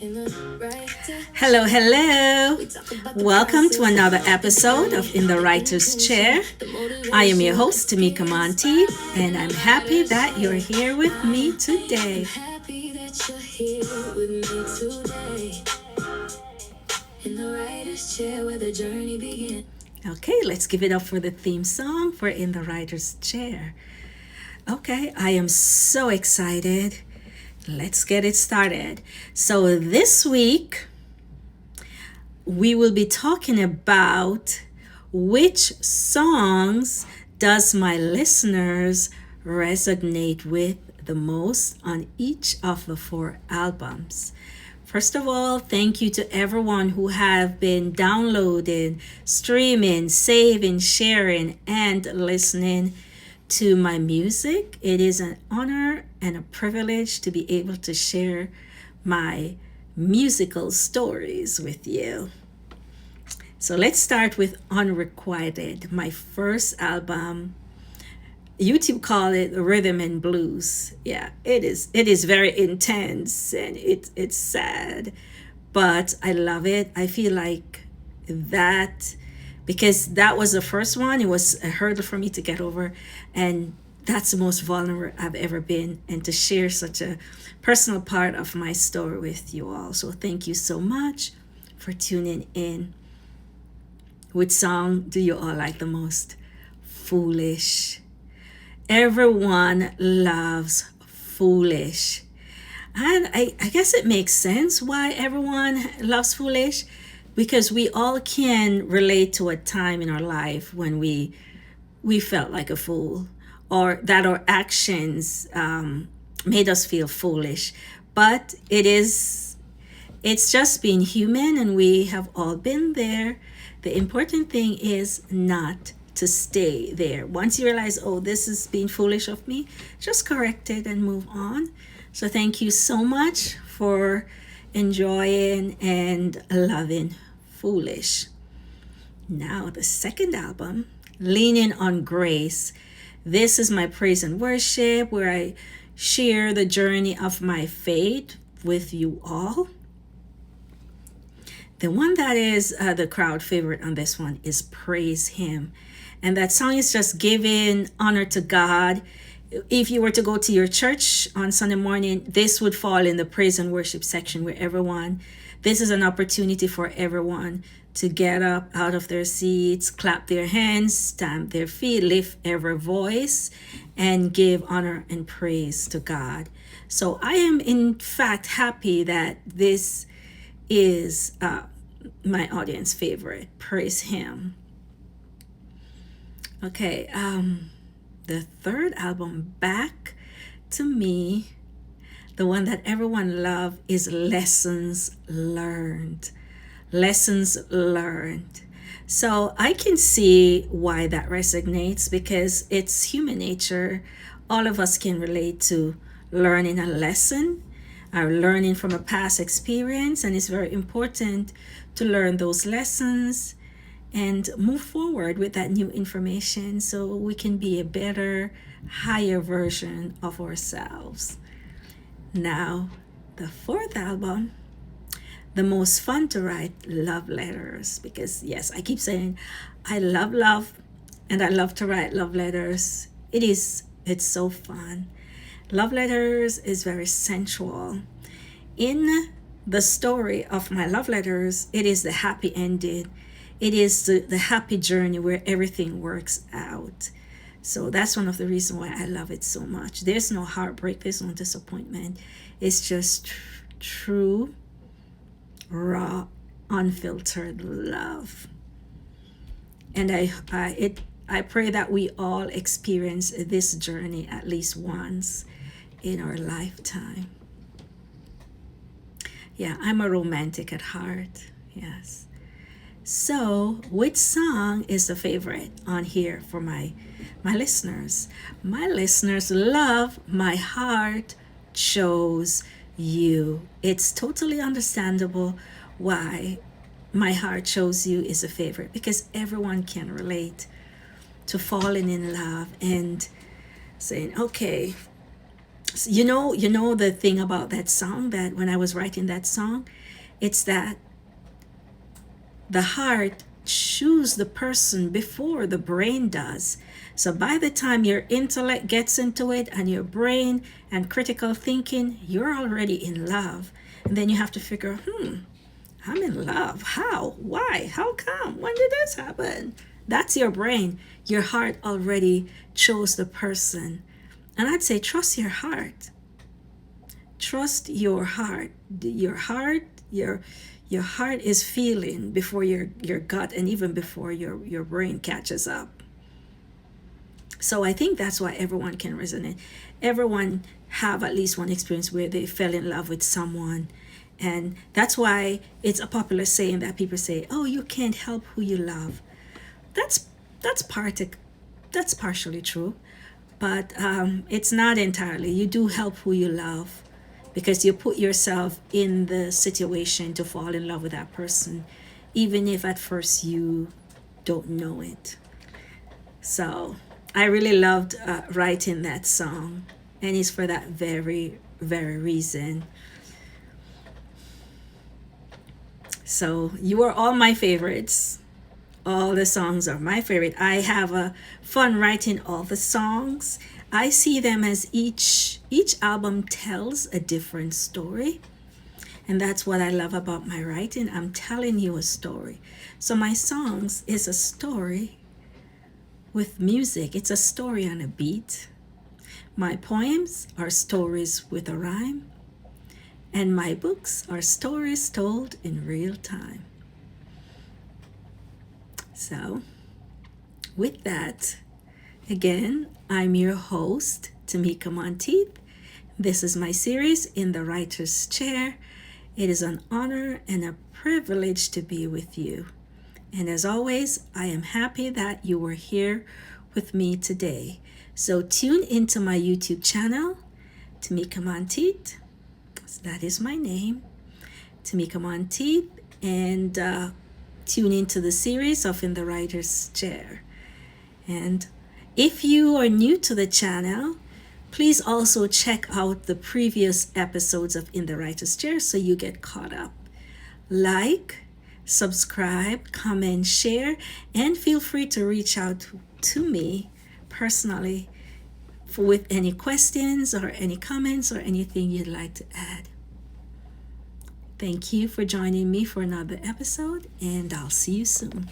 Hello, hello. Welcome to another episode of In the Writer's Chair. I am your host, Tamika Monty, and I'm happy that you're here with me today. Okay, let's give it up for the theme song for In the Writer's Chair. Okay, I am so excited. Let's get it started. So this week, we will be talking about which songs does my listeners resonate with the most on each of the 4 albums. First of all, thank you to everyone who have been downloading, streaming, saving, sharing, and listening to my music. It is an honor and a privilege to be able to share my musical stories with you. So let's start with Unrequited, my first album. YouTube call it Rhythm and Blues. Yeah, it is very intense and it's sad, but I love it. I feel like that because that was the first one. It was a hurdle for me to get over, and that's the most vulnerable I've ever been, and to share such a personal part of my story with you all. So thank you so much for tuning in. Which song do you all like the most? Foolish. Everyone loves Foolish. And I guess it makes sense why everyone loves Foolish, because we all can relate to a time in our life when we felt like a fool, or that our actions made us feel foolish. But it's just being human, and we have all been there. The important thing is not to stay there. Once you realize, oh, this is being foolish of me, just correct it and move on. So thank you so much for enjoying and loving Foolish. Now, the second album, Leaning on Grace. This is my praise and worship, where I share the journey of my faith with you all. The one that is the crowd favorite on this one is Praise Him. And that song is just giving honor to God. If you were to go to your church on Sunday morning, this would fall in the praise and worship section where this is an opportunity for everyone to get up out of their seats, clap their hands, stamp their feet, lift every voice, and give honor and praise to God. So I am in fact happy that this is my audience favorite. Praise Him. Okay, the third album, Back to Me, the one that everyone loves, is Lessons Learned. Lessons Learned. So I can see why that resonates, because it's human nature. All of us can relate to learning a lesson, or learning from a past experience, and it's very important to learn those lessons and move forward with that new information so we can be a better, higher version of ourselves. Now, the fourth album, the most fun to write, Love Letters, because yes, I keep saying I love love and I love to write love letters. It's so fun. Love Letters is very sensual. In the story of my love letters, it is the happy ending. It is the happy journey where everything works out. So that's one of the reasons why I love it so much. There's no heartbreak, there's no disappointment. It's just true, raw, unfiltered love. And I pray that we all experience this journey at least once in our lifetime. Yeah, I'm a romantic at heart. Yes. So, which song is the favorite on here for my listeners? My listeners love My Heart Chose You. It's totally understandable why My Heart Chose You is a favorite, because everyone can relate to falling in love and saying, okay, You know the thing about that song, that when I was writing that song, it's that the heart choose the person before the brain does. So by the time your intellect gets into it and your brain and critical thinking, you're already in love. And then you have to figure, I'm in love. How? Why? How come? When did this happen? That's your brain. Your heart already chose the person. And I'd say trust your heart. Trust your heart. Your heart is feeling before your gut and even before your brain catches up. So I think that's why everyone can resonate. Everyone have at least one experience where they fell in love with someone. And that's why it's a popular saying that people say, "Oh, you can't help who you love." That's that's part that's partially true, but it's not entirely. You do help who you love because you put yourself in the situation to fall in love with that person, even if at first you don't know it. So I really loved writing that song, and it's for that very, very reason. So you are all my favorites. All the songs are my favorite. I have a fun writing all the songs. I see them as each album tells a different story. And that's what I love about my writing. I'm telling you a story. So my songs is a story with music. It's a story on a beat. My poems are stories with a rhyme. And my books are stories told in real time. So, with that, again, I'm your host, Tamika Monteith. This is my series, In the Writer's Chair. It is an honor and a privilege to be with you. And as always, I am happy that you were here with me today. So tune into my YouTube channel, Tamika Monteith. That is my name, Tamika Monteith, and tune into the series of In the Writer's Chair. And if you are new to the channel, please also check out the previous episodes of In the Writer's Chair so you get caught up. Like, subscribe, comment, share, and feel free to reach out to me personally with any questions or any comments or anything you'd like to add. Thank you for joining me for another episode, and I'll see you soon.